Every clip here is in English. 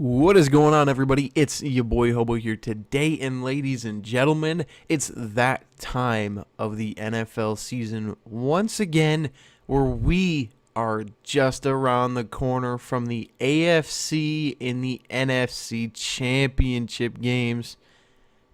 What is going on, everybody? It's your boy Hobo here today, and ladies and gentlemen, it's that time of the NFL season once again where we are just around the corner from the AFC and the NFC Championship games.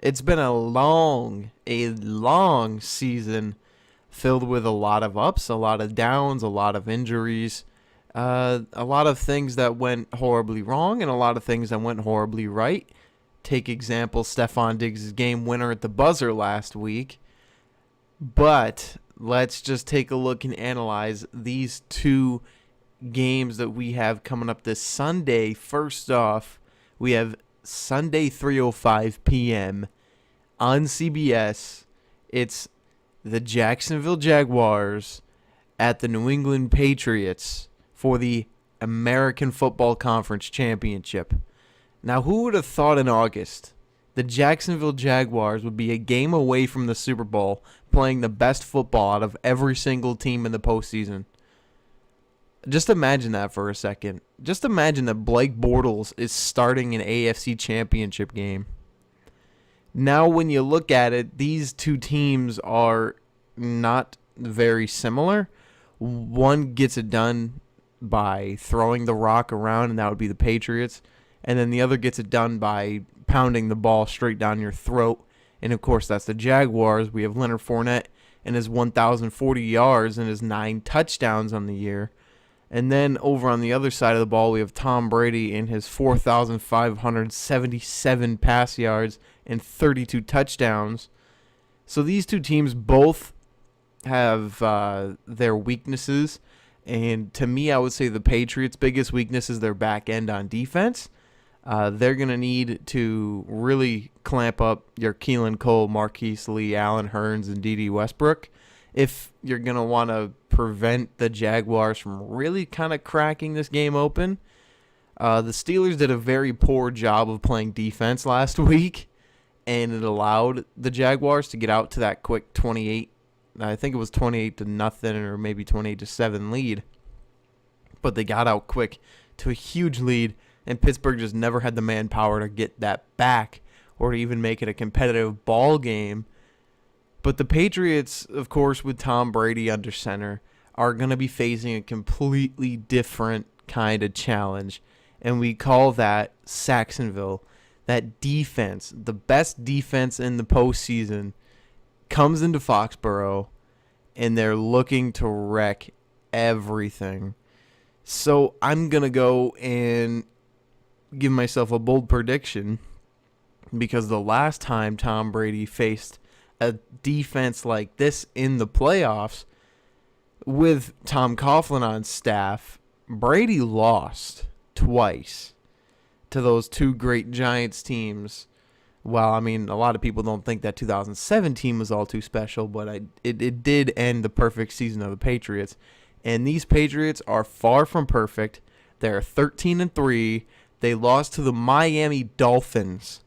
It's been a long season filled with a lot of ups, a lot of downs, a lot of injuries. A lot of things that went horribly wrong and a lot of things that went horribly right. Take example, Stephon Diggs' game winner at the buzzer last week. But let's just take a look and analyze these two games that we have coming up this Sunday. First off, we have Sunday 3:05 p.m. on CBS. It's the Jacksonville Jaguars at the New England Patriots for the American Football Conference Championship. Now, who would have thought in August the Jacksonville Jaguars would be a game away from the Super Bowl, playing the best football out of every single team in the postseason? Just imagine that for a second. Just imagine that Blake Bortles is starting an AFC Championship game. Now, when you look at it, these two teams are not very similar. One gets it done by throwing the rock around, and that would be the Patriots. And then the other gets it done by pounding the ball straight down your throat. And, of course, that's the Jaguars. We have Leonard Fournette and his 1,040 yards and his 9 touchdowns on the year. And then over on the other side of the ball, we have Tom Brady and his 4,577 pass yards and 32 touchdowns. So these two teams both have their weaknesses. And to me, I would say the Patriots' biggest weakness is their back end on defense. They're going to need to really clamp up your Keelan Cole, Marquise Lee, Allen Hurns, and D.D. Westbrook if you're going to want to prevent the Jaguars from really kind of cracking this game open. The Steelers did a very poor job of playing defense last week, and it allowed the Jaguars to get out to that quick 28. I think it was 28-0 or maybe 28-7 lead. But they got out quick to a huge lead, and Pittsburgh just never had the manpower to get that back or to even make it a competitive ball game. But the Patriots, of course, with Tom Brady under center, are going to be facing a completely different kind of challenge. And we call that Sacksonville. That defense, the best defense in the postseason, comes into Foxborough, and they're looking to wreck everything. So I'm going to go and give myself a bold prediction, because the last time Tom Brady faced a defense like this in the playoffs with Tom Coughlin on staff, Brady lost twice to those two great Giants teams. Well, I mean, a lot of people don't think that 2007 team was all too special, but it did end the perfect season of the Patriots. And these Patriots are far from perfect. They're 13-3. They lost to the Miami Dolphins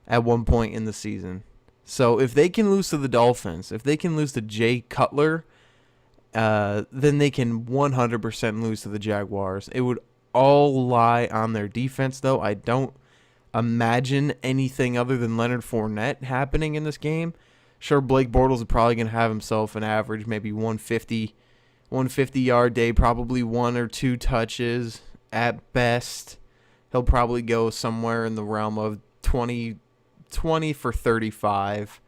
at one point in the season. So if they can lose to the Dolphins, if they can lose to Jay Cutler, then they can 100% lose to the Jaguars. It would all lie on their defense, though. I don't imagine anything other than Leonard Fournette happening in this game. Sure, Blake Bortles is probably going to have himself an average, maybe 150-yard day, probably 1 or 2 touches at best. He'll probably go somewhere in the realm of 20 for 35.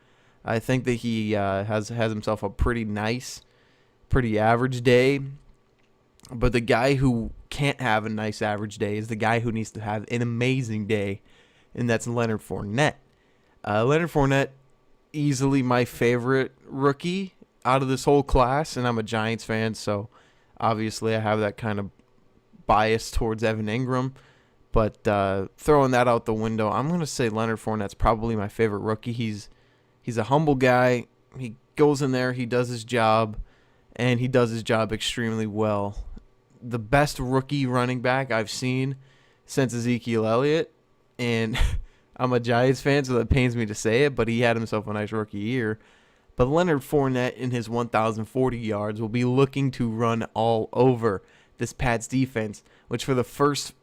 I think that he has himself a pretty average day. But the guy who can't have a nice average day is the guy who needs to have an amazing day, and that's Leonard Fournette. Leonard Fournette, easily my favorite rookie out of this whole class, and I'm a Giants fan, so obviously I have that kind of bias towards Evan Ingram. But throwing that out the window, I'm going to say Leonard Fournette's probably my favorite rookie. He's a humble guy. He goes in there, he does his job, and he does his job extremely well. The best rookie running back I've seen since Ezekiel Elliott, and I'm a Giants fan, so that pains me to say it, but he had himself a nice rookie year. But Leonard Fournette in his 1,040 yards will be looking to run all over this Pats defense, which for the first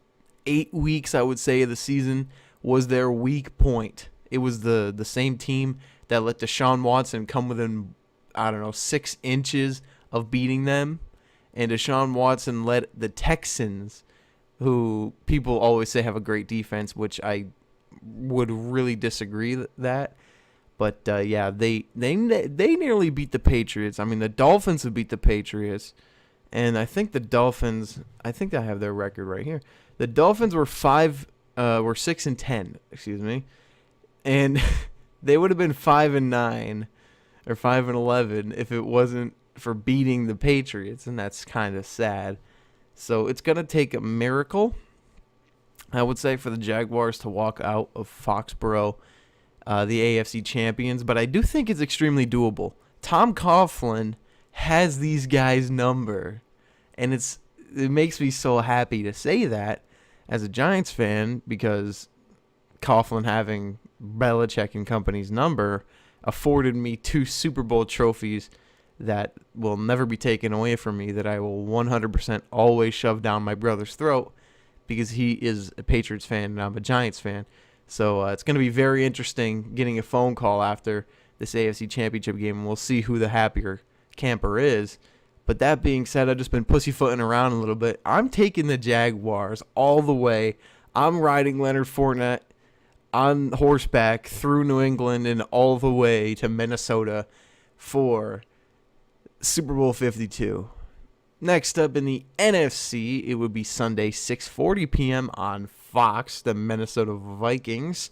8 weeks, I would say, of the season was their weak point. It was the same team that let Deshaun Watson come within, 6 inches of beating them. And Deshaun Watson led the Texans, who people always say have a great defense, which I would really disagree that. But, they nearly beat the Patriots. I mean, the Dolphins have beat the Patriots. And I think the Dolphins, I have their record right here. The Dolphins were 6-10, excuse me. And they would have been 5-9 or 5-11 if it wasn't for beating the Patriots, and that's kind of sad. So it's going to take a miracle, I would say, for the Jaguars to walk out of Foxborough, the AFC champions, but I do think it's extremely doable. Tom Coughlin has these guys' number, and it makes me so happy to say that as a Giants fan, because Coughlin having Belichick and company's number afforded me 2 Super Bowl trophies that will never be taken away from me, that I will 100% always shove down my brother's throat, because he is a Patriots fan and I'm a Giants fan. So it's going to be very interesting getting a phone call after this AFC Championship game, and we'll see who the happier camper is. But that being said, I've just been pussyfooting around a little bit. I'm taking the Jaguars all the way. I'm riding Leonard Fournette on horseback through New England and all the way to Minnesota for Super Bowl 52. Next up in the NFC, it would be Sunday, 6:40 p.m. on Fox. The Minnesota Vikings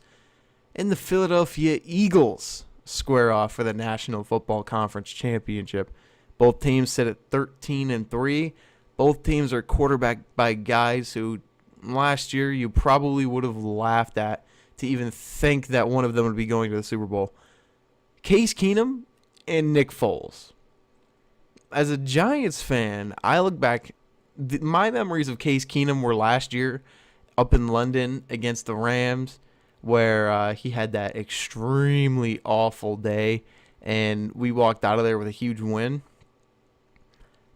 and the Philadelphia Eagles square off for the National Football Conference Championship. Both teams sit at 13-3. Both teams are quarterbacked by guys who last year you probably would have laughed at to even think that one of them would be going to the Super Bowl. Case Keenum and Nick Foles. As a Giants fan, I look back, my memories of Case Keenum were last year up in London against the Rams, where he had that extremely awful day, and we walked out of there with a huge win.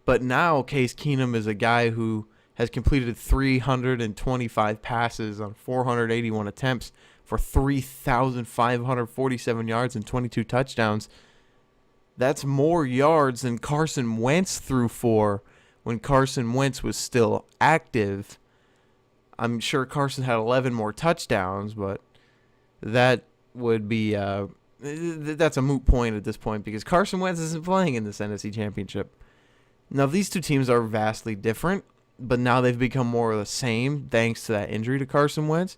But now Case Keenum is a guy who has completed 325 passes on 481 attempts for 3,547 yards and 22 touchdowns. That's more yards than Carson Wentz threw for when Carson Wentz was still active. I'm sure Carson had 11 more touchdowns, but that would be that's a moot point at this point because Carson Wentz isn't playing in this NFC Championship. Now, these two teams are vastly different, but now they've become more of the same thanks to that injury to Carson Wentz.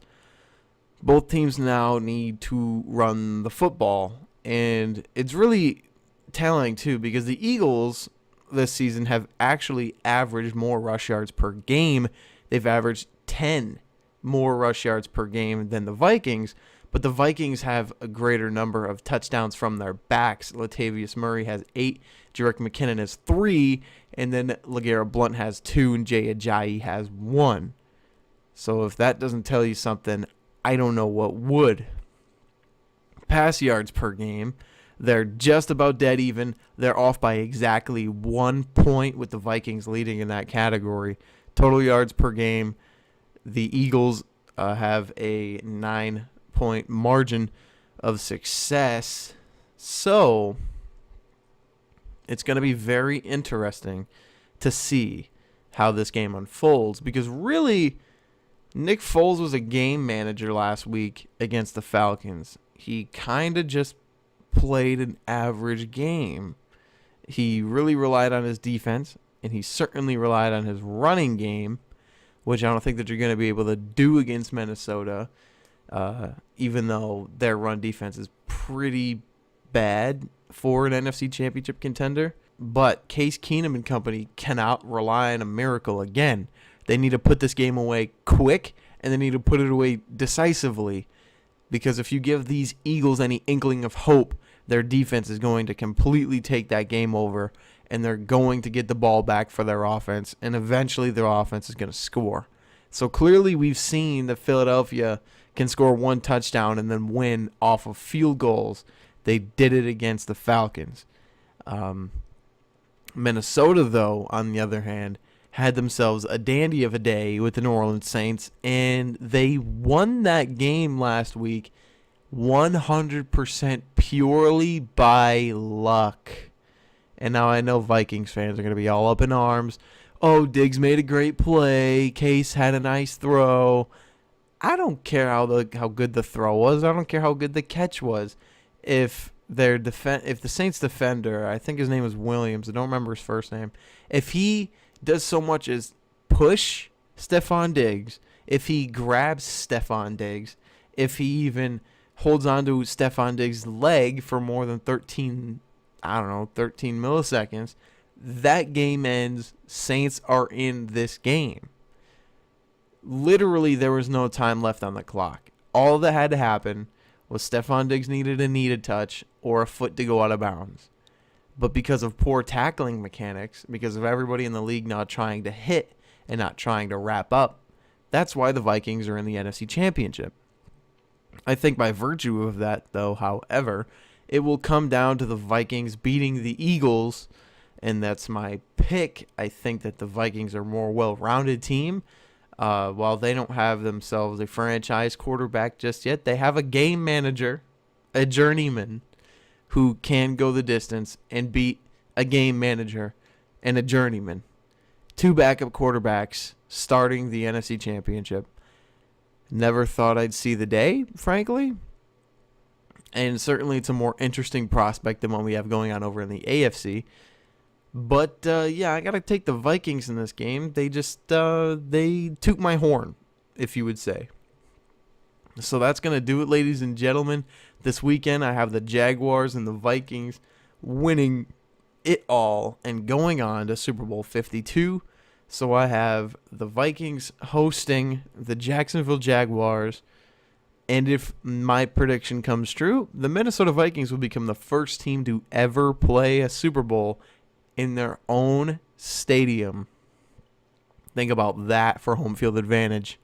Both teams now need to run the football, and it's really telling too because the Eagles this season have actually averaged more rush yards per game. They've averaged 10 more rush yards per game than the Vikings, but the Vikings have a greater number of touchdowns from their backs. Latavius Murray has 8, Jerick McKinnon has 3, and then LeGarrette Blount has 2, and Jay Ajayi has 1. So if that doesn't tell you something, I don't know what would. Pass yards per game, they're just about dead even. They're off by exactly 1 point with the Vikings leading in that category. Total yards per game, the Eagles have a 9-point margin of success. So it's going to be very interesting to see how this game unfolds because really Nick Foles was a game manager last week against the Falcons. He kind of just played an average game. He really relied on his defense, and he certainly relied on his running game, which I don't think that you're going to be able to do against Minnesota, even though their run defense is pretty bad for an NFC Championship contender. But Case Keenum and company cannot rely on a miracle again. They need to put this game away quick, and they need to put it away decisively. Because if you give these Eagles any inkling of hope, their defense is going to completely take that game over, and they're going to get the ball back for their offense, and eventually their offense is going to score. So clearly we've seen that Philadelphia can score 1 touchdown and then win off of field goals. They did it against the Falcons. Minnesota, though, on the other hand, had themselves a dandy of a day with the New Orleans Saints, and they won that game last week 100% purely by luck. And now I know Vikings fans are going to be all up in arms. Oh, Diggs made a great play. Case had a nice throw. I don't care how good the throw was. I don't care how good the catch was. If the Saints defender, I think his name was Williams, I don't remember his first name, if he does so much as push Stephon Diggs, if he grabs Stephon Diggs, if he even holds onto Stephon Diggs' leg for more than 13 milliseconds, that game ends. Saints are in this game. Literally, there was no time left on the clock. All that had to happen was Stephon Diggs needed a needed touch or a foot to go out of bounds. But because of poor tackling mechanics, because of everybody in the league not trying to hit and not trying to wrap up, that's why the Vikings are in the NFC Championship. I think by virtue of that, though, however, it will come down to the Vikings beating the Eagles, and that's my pick. I think that the Vikings are a more well-rounded team. While they don't have themselves a franchise quarterback just yet, they have a game manager, a journeyman, who can go the distance and beat a game manager and a journeyman. 2 backup quarterbacks starting the NFC Championship. Never thought I'd see the day, frankly. And certainly it's a more interesting prospect than what we have going on over in the AFC. But, yeah, I got to take the Vikings in this game. They just, they toot my horn, if you would say. So that's going to do it, ladies and gentlemen. This weekend I have the Jaguars and the Vikings winning it all and going on to Super Bowl 52. So I have the Vikings hosting the Jacksonville Jaguars. And if my prediction comes true, the Minnesota Vikings will become the first team to ever play a Super Bowl in their own stadium. Think about that for home field advantage.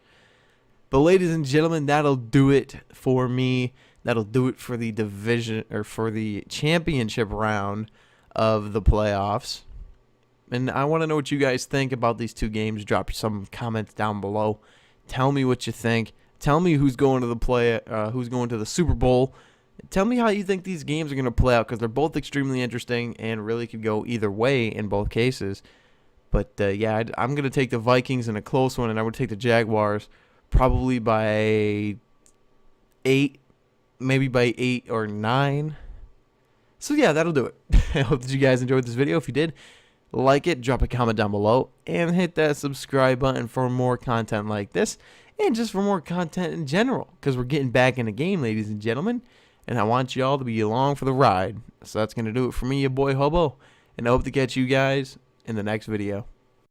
But ladies and gentlemen, that'll do it for me. That'll do it for the division or for the championship round of the playoffs. And I want to know what you guys think about these two games. Drop some comments down below. Tell me what you think. Tell me who's going to who's going to the Super Bowl. Tell me how you think these games are going to play out, because they're both extremely interesting and really could go either way in both cases. But, yeah, I'm going to take the Vikings in a close one, and I would take the Jaguars probably by 8, maybe by 8 or 9. So, yeah, that'll do it. I hope that you guys enjoyed this video. If you did, like it, drop a comment down below, and hit that subscribe button for more content like this, and just for more content in general, because we're getting back in the game, ladies and gentlemen. And I want y'all to be along for the ride. So that's going to do it for me, your boy Hobo. And I hope to catch you guys in the next video.